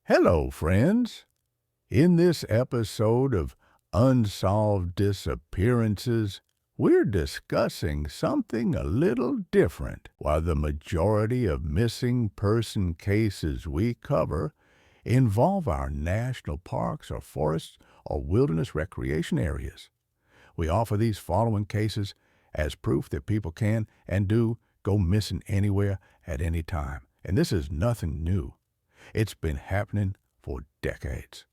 Hello, friends. In this episode of Unsolved Disappearances, we're discussing something a little different. While the majority of missing person cases we cover involve our national parks or forests or wilderness recreation areas, we offer these following cases as proof that people can and do go missing anywhere at any time. And this is nothing new. It's been happening for decades.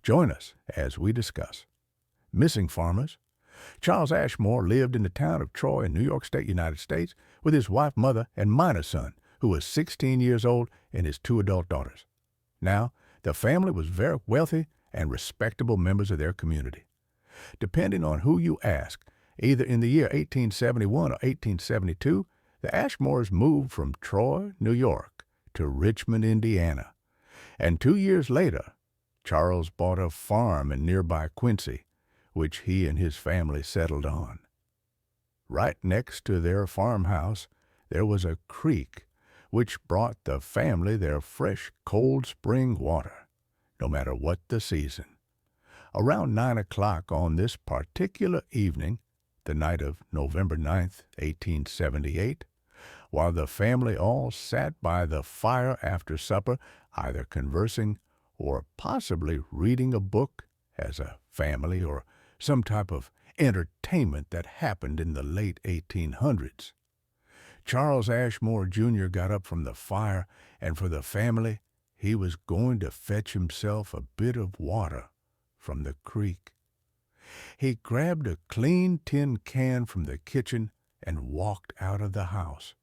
Join us as we discuss missing farmers. Charles Ashmore lived in the town of Troy in New York State, United States, with his wife, mother, and minor son, who was 16 years old, and his two adult daughters. Now, the family was very wealthy and respectable members of their community. Depending on who you ask, either in the year 1871 or 1872, the Ashmores moved from Troy, New York, to Richmond, Indiana. And 2 years later, Charles bought a farm in nearby Quincy, which he and his family settled on. Right next to their farmhouse, there was a creek, which brought the family their fresh, cold spring water, no matter what the season. Around 9 o'clock on this particular evening, the night of November 9th, 1878, while the family all sat by the fire after supper, either conversing or possibly reading a book as a family or some type of entertainment that happened in the late 1800s. Charles Ashmore Jr. got up from the fire, and for the family, he was going to fetch himself a bit of water from the creek. He grabbed a clean tin can from the kitchen and walked out of the house.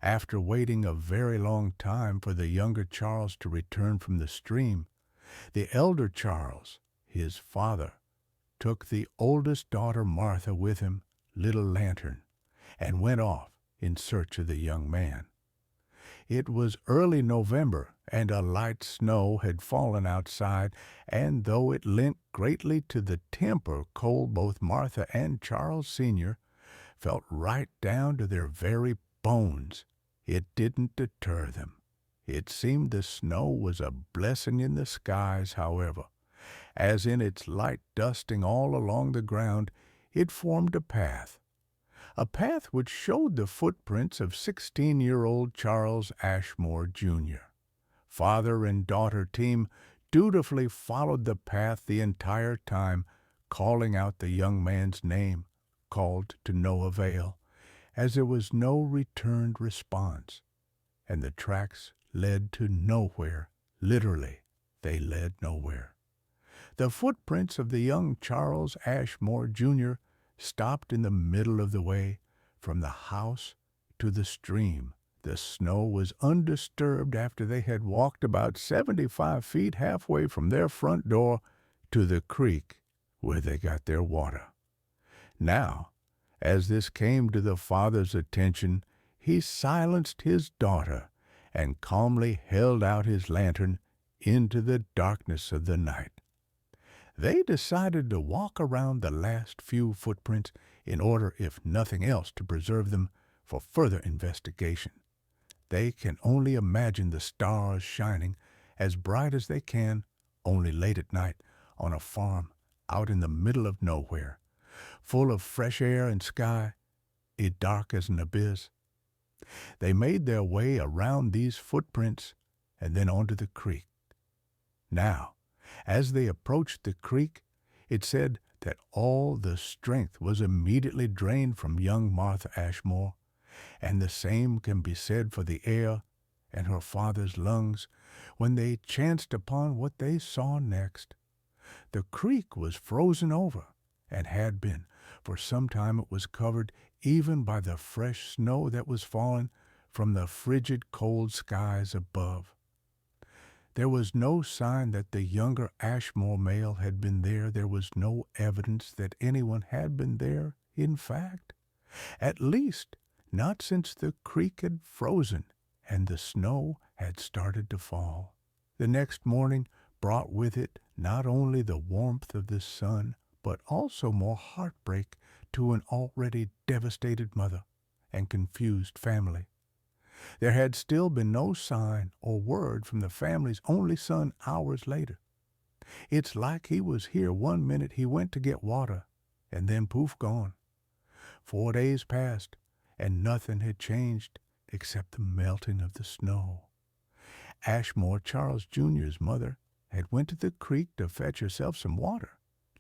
After waiting a very long time for the younger Charles to return from the stream, the elder Charles, his father, took the oldest daughter Martha with him, little lantern, and went off in search of the young man. It was early November, and a light snow had fallen outside, and though it lent greatly to the temper cold both Martha and Charles Sr. felt right down to their very bones, it didn't deter them. It seemed the snow was a blessing in the skies, however, as in its light dusting all along the ground, it formed a path which showed the footprints of 16-year-old Charles Ashmore, Jr. Father and daughter team dutifully followed the path the entire time, calling out the young man's name, called to no avail, as there was no returned response, and the tracks led to nowhere. Literally, they led nowhere. The footprints of the young Charles Ashmore, Jr. stopped in the middle of the way from the house to the stream. The snow was undisturbed after they had walked about 75 feet halfway from their front door to the creek where they got their water. Now, as this came to the father's attention, he silenced his daughter and calmly held out his lantern into the darkness of the night. They decided to walk around the last few footprints in order, if nothing else, to preserve them for further investigation. They can only imagine the stars shining as bright as they can, only late at night, on a farm out in the middle of nowhere, full of fresh air and sky, dark as an abyss. They made their way around these footprints and then onto the creek. Now, as they approached the creek, it said that all the strength was immediately drained from young Martha Ashmore, and the same can be said for the air and her father's lungs when they chanced upon what they saw next. The creek was frozen over, and had been. For some time it was covered even by the fresh snow that was falling from the frigid cold skies above. There was no sign that the younger Ashmore male had been there. There was no evidence that anyone had been there, in fact. At least, not since the creek had frozen and the snow had started to fall. The next morning brought with it not only the warmth of the sun, but also more heartbreak to an already devastated mother and confused family. There had still been no sign or word from the family's only son hours later. It's like he was here one minute he went to get water, and then poof, gone. 4 days passed, and nothing had changed except the melting of the snow. Ashmore, Charles Jr.'s mother, had went to the creek to fetch herself some water.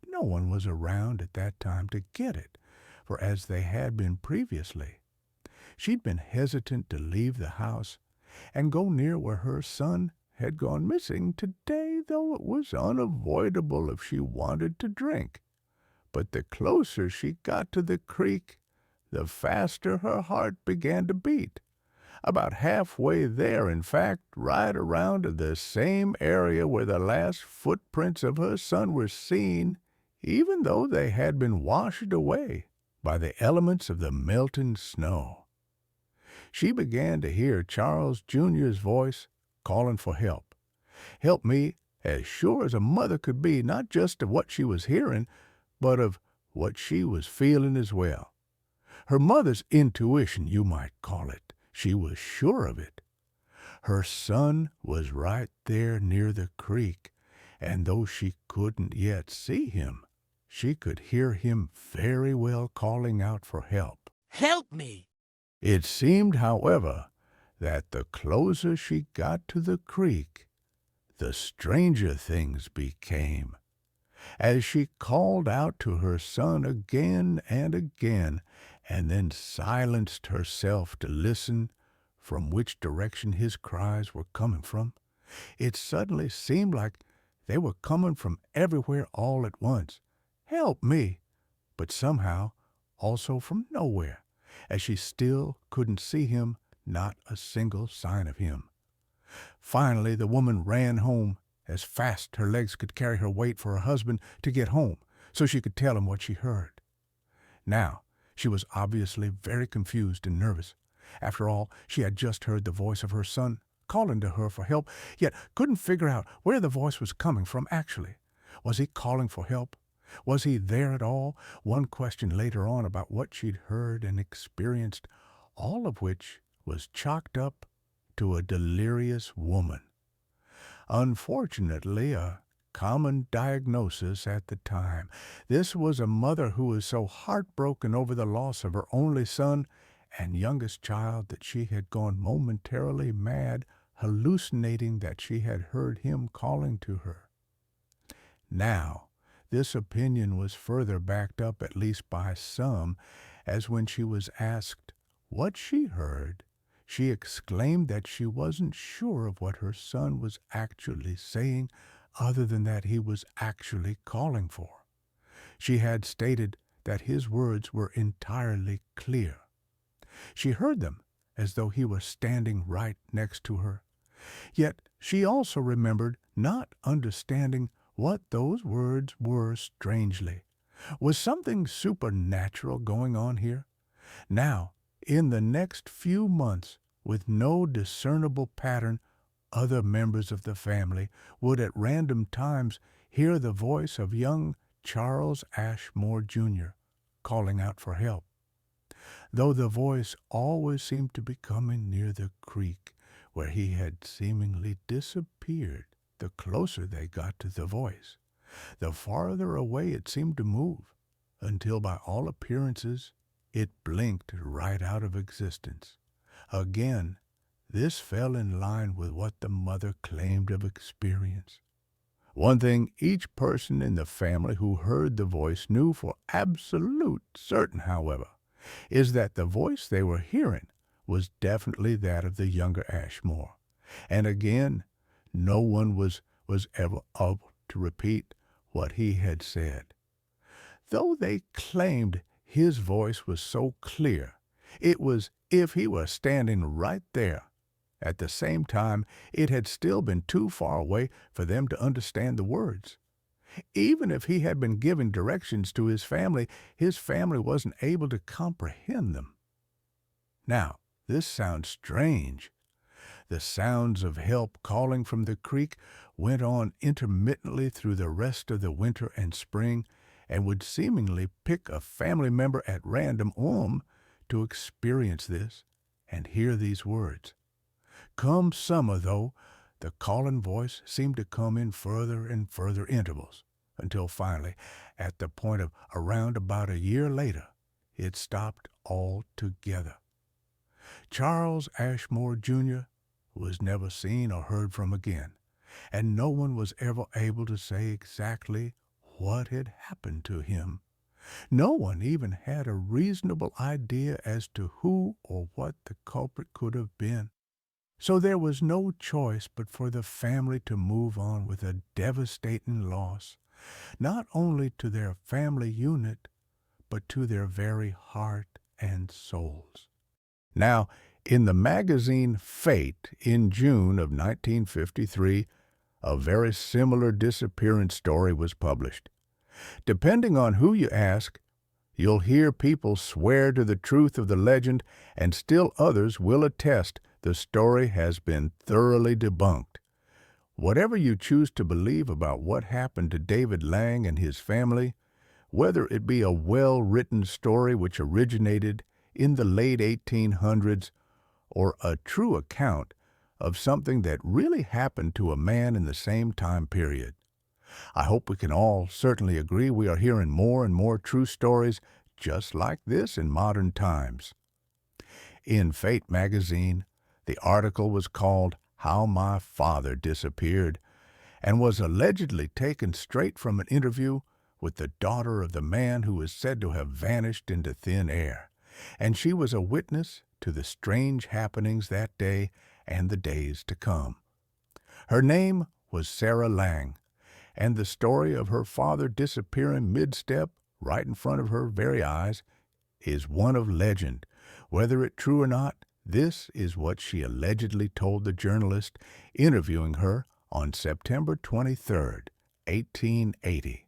No one was around at that time to get it, for as they had been previously, she'd been hesitant to leave the house and go near where her son had gone missing today, though it was unavoidable if she wanted to drink. But the closer she got to the creek, the faster her heart began to beat. About halfway there, in fact, right around to the same area where the last footprints of her son were seen, even though they had been washed away by the elements of the melting snow. She began to hear Charles Jr.'s voice calling for help. Help me, as sure as a mother could be, not just of what she was hearing, but of what she was feeling as well. Her mother's intuition, you might call it. She was sure of it. Her son was right there near the creek, and though she couldn't yet see him, she could hear him very well calling out for help. Help me! It seemed, however, that the closer she got to the creek, the stranger things became. As she called out to her son again and again, and then silenced herself to listen from which direction his cries were coming from, it suddenly seemed like they were coming from everywhere all at once. Help me! But somehow also from nowhere, as she still couldn't see him, not a single sign of him. Finally, the woman ran home as fast her legs could carry her, wait for her husband to get home so she could tell him what she heard. Now, she was obviously very confused and nervous. After all, she had just heard the voice of her son calling to her for help, yet couldn't figure out where the voice was coming from actually. Was he calling for help? Was he there at all? One question later on about what she'd heard and experienced, all of which was chalked up to a delirious woman. Unfortunately, a common diagnosis at the time. This was a mother who was so heartbroken over the loss of her only son and youngest child that she had gone momentarily mad, hallucinating that she had heard him calling to her. Now, this opinion was further backed up, at least by some, as when she was asked what she heard, she exclaimed that she wasn't sure of what her son was actually saying, other than that he was actually calling for. She had stated that his words were entirely clear. She heard them as though he were standing right next to her. Yet she also remembered not understanding what those words were strangely. Was something supernatural going on here? Now, in the next few months, with no discernible pattern, other members of the family would at random times hear the voice of young Charles Ashmore, Jr., calling out for help. Though the voice always seemed to be coming near the creek, where he had seemingly disappeared, the closer they got to the voice, the farther away it seemed to move, until by all appearances it blinked right out of existence. Again, this fell in line with what the mother claimed of experience. One thing each person in the family who heard the voice knew for absolute certain, however, is that the voice they were hearing was definitely that of the younger Ashmore. And again, no one was ever able to repeat what he had said. Though they claimed his voice was so clear, it was if he were standing right there. At the same time, it had still been too far away for them to understand the words. Even if he had been giving directions to his family wasn't able to comprehend them. Now, this sounds strange. The sounds of help calling from the creek went on intermittently through the rest of the winter and spring, and would seemingly pick a family member at random to experience this, and hear these words. Come summer, though, the calling voice seemed to come in further and further intervals, until finally, at the point of around about a year later, it stopped altogether. Charles Ashmore, Jr. was never seen or heard from again, and no one was ever able to say exactly what had happened to him. No one even had a reasonable idea as to who or what the culprit could have been. So there was no choice but for the family to move on with a devastating loss, not only to their family unit, but to their very heart and souls. Now, in the magazine Fate in June of 1953, a very similar disappearance story was published. Depending on who you ask, you'll hear people swear to the truth of the legend, and still others will attest the story has been thoroughly debunked. Whatever you choose to believe about what happened to David Lang and his family, whether it be a well-written story which originated in the late 1800s or a true account of something that really happened to a man in the same time period, I hope we can all certainly agree we are hearing more and more true stories just like this in modern times. In Fate magazine, the article was called How My Father Disappeared and was allegedly taken straight from an interview with the daughter of the man who is said to have vanished into thin air, and she was a witness to the strange happenings that day and the days to come. Her name was Sarah Lang, and the story of her father disappearing mid-step right in front of her very eyes is one of legend. Whether it true or not, this is what she allegedly told the journalist interviewing her on September 23, 1880.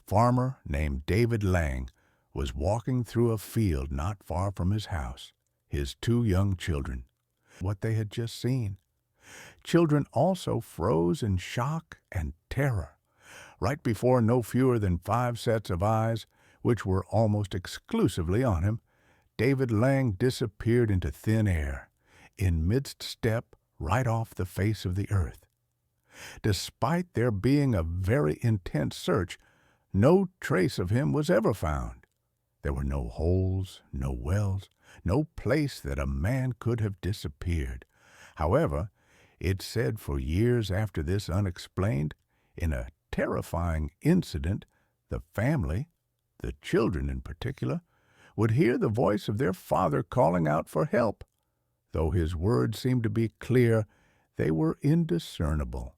Farmer named David Lang was walking through a field not far from his house, his two young children. What they had just seen. Children also froze in shock and terror. Right before no fewer than 5 sets of eyes, which were almost exclusively on him, David Lang disappeared into thin air, in mid-step right off the face of the earth. Despite there being a very intense search, no trace of him was ever found. There were no holes, no wells, no place that a man could have disappeared. However, it's said for years after this unexplained, in a terrifying incident, the family, the children in particular, would hear the voice of their father calling out for help. Though his words seemed to be clear, they were indiscernible.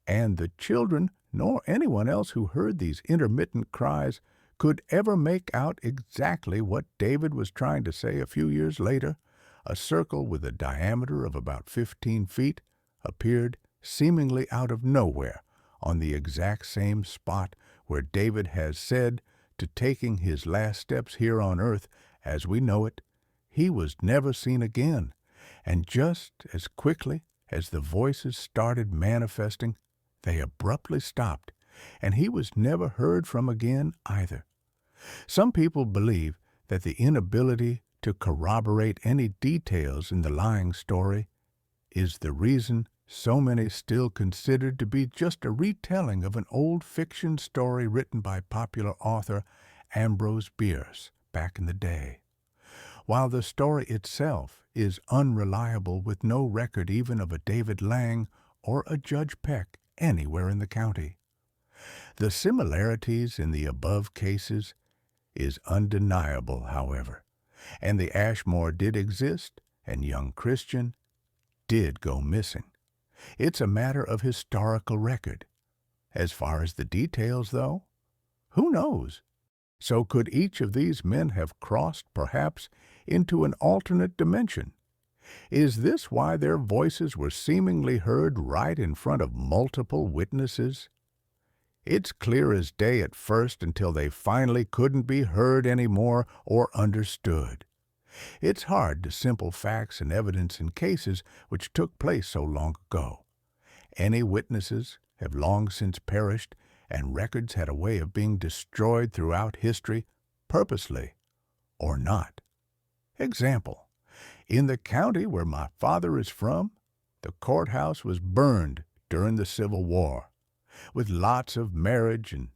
And the children, nor anyone else who heard these intermittent cries, could ever make out exactly what David was trying to say a few years later. A circle with a diameter of about 15 feet appeared seemingly out of nowhere on the exact same spot where David has said to taking his last steps here on earth as we know it, he was never seen again. And just as quickly as the voices started manifesting, they abruptly stopped, and he was never heard from again either. Some people believe that the inability to corroborate any details in the lying story is the reason so many still considered to be just a retelling of an old fiction story written by popular author Ambrose Bierce back in the day, while the story itself is unreliable with no record even of a David Lang or a Judge Peck anywhere in the county. The similarities in the above cases is undeniable, however, and the Ashmore did exist, and young Christian did go missing. It's a matter of historical record. As far as the details, though, who knows? So could each of these men have crossed, perhaps, into an alternate dimension? Is this why their voices were seemingly heard right in front of multiple witnesses? It's clear as day at first until they finally couldn't be heard anymore or understood. It's hard to simple facts and evidence in cases which took place so long ago. Any witnesses have long since perished, and records had a way of being destroyed throughout history, purposely or not. Example, In the county where my father is from, the courthouse was burned during the Civil War, with lots of marriage and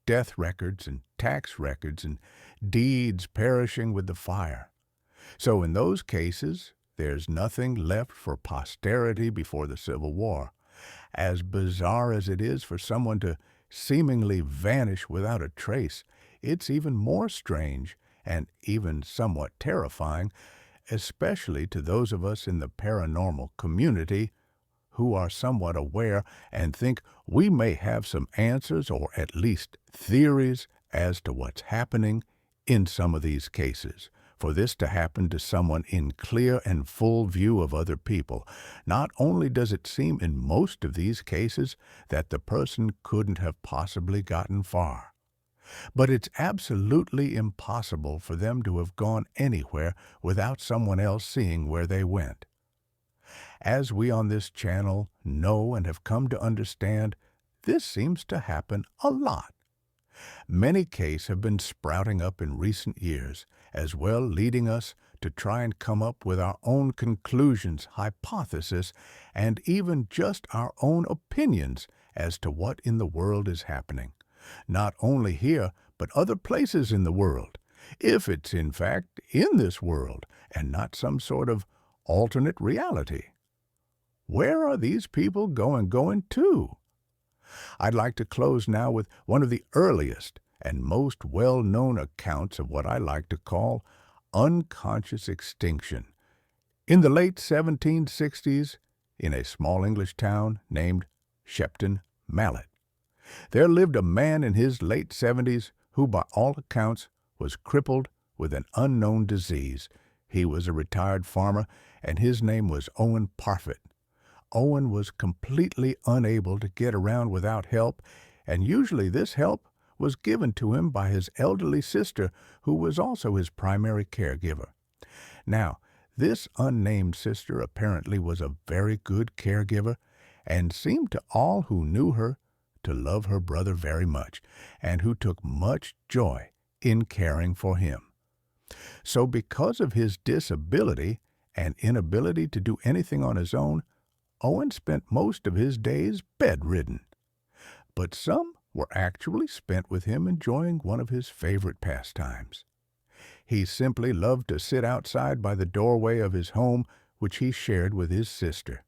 death records and tax records and deeds perishing with the fire. So in those cases, there's nothing left for posterity before the Civil War. As bizarre as it is for someone to seemingly vanish without a trace, it's even more strange and even somewhat terrifying, especially to those of us in the paranormal community who are somewhat aware and think we may have some answers or at least theories as to what's happening in some of these cases. For this to happen to someone in clear and full view of other people, not only does it seem in most of these cases that the person couldn't have possibly gotten far, but it's absolutely impossible for them to have gone anywhere without someone else seeing where they went. As we on this channel know and have come to understand, this seems to happen a lot. Many cases have been sprouting up in recent years, as well leading us to try and come up with our own conclusions, hypotheses, and even just our own opinions as to what in the world is happening, not only here, but other places in the world, if it's in fact in this world and not some sort of alternate reality. Where are these people going to? I'd like to close now with one of the earliest and most well-known accounts of what I like to call unconscious extinction. In the late 1760s, in a small English town named Shepton Mallet, there lived a man in his late 70s who, by all accounts, was crippled with an unknown disease. He was a retired farmer, and his name was Owen Parfitt. Owen was completely unable to get around without help, and usually this help was given to him by his elderly sister, who was also his primary caregiver. Now, this unnamed sister apparently was a very good caregiver, and seemed to all who knew her to love her brother very much, and who took much joy in caring for him. So because of his disability and inability to do anything on his own, Owen spent most of his days bedridden. But some were actually spent with him enjoying one of his favorite pastimes. He simply loved to sit outside by the doorway of his home, which he shared with his sister.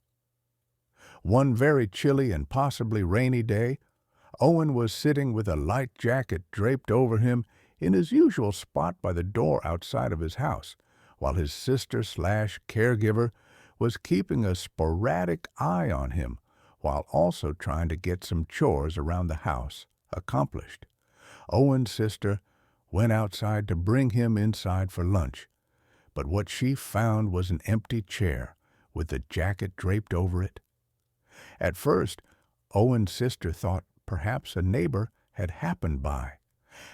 One very chilly and possibly rainy day, Owen was sitting with a light jacket draped over him in his usual spot by the door outside of his house, while his sister/caregiver was keeping a sporadic eye on him, while also trying to get some chores around the house accomplished. Owen's sister went outside to bring him inside for lunch, but what she found was an empty chair with the jacket draped over it. At first, Owen's sister thought perhaps a neighbor had happened by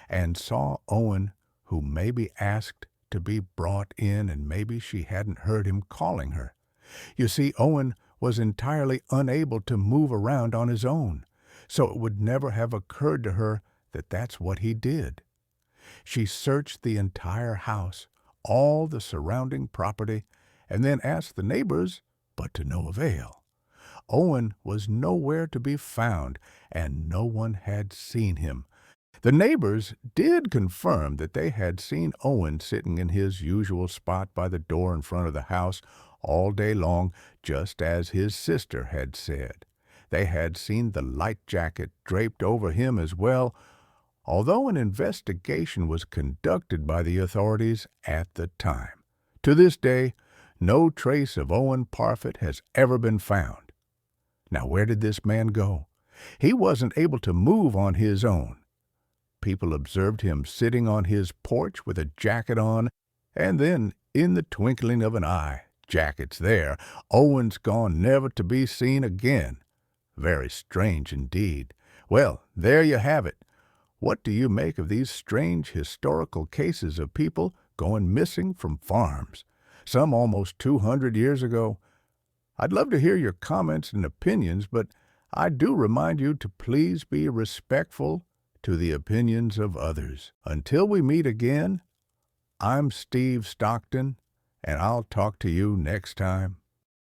and saw Owen, who maybe asked to be brought in, and maybe she hadn't heard him calling her. You see, Owen was entirely unable to move around on his own, so it would never have occurred to her that that's what he did. She searched the entire house, all the surrounding property, and then asked the neighbors, but to no avail. Owen was nowhere to be found, and no one had seen him. The neighbors did confirm that they had seen Owen sitting in his usual spot by the door in front of the house all day long, just as his sister had said. They had seen the light jacket draped over him as well, although an investigation was conducted by the authorities at the time. To this day, no trace of Owen Parfitt has ever been found. Now, where did this man go? He wasn't able to move on his own. People observed him sitting on his porch with a jacket on, and then, in the twinkling of an eye, jacket's there, Owen's gone never to be seen again. Very strange indeed. Well, there you have it. What do you make of these strange historical cases of people going missing from farms, some almost 200 years ago? I'd love to hear your comments and opinions, but I do remind you to please be respectful to the opinions of others. Until we meet again, I'm Steve Stockton, and I'll talk to you next time.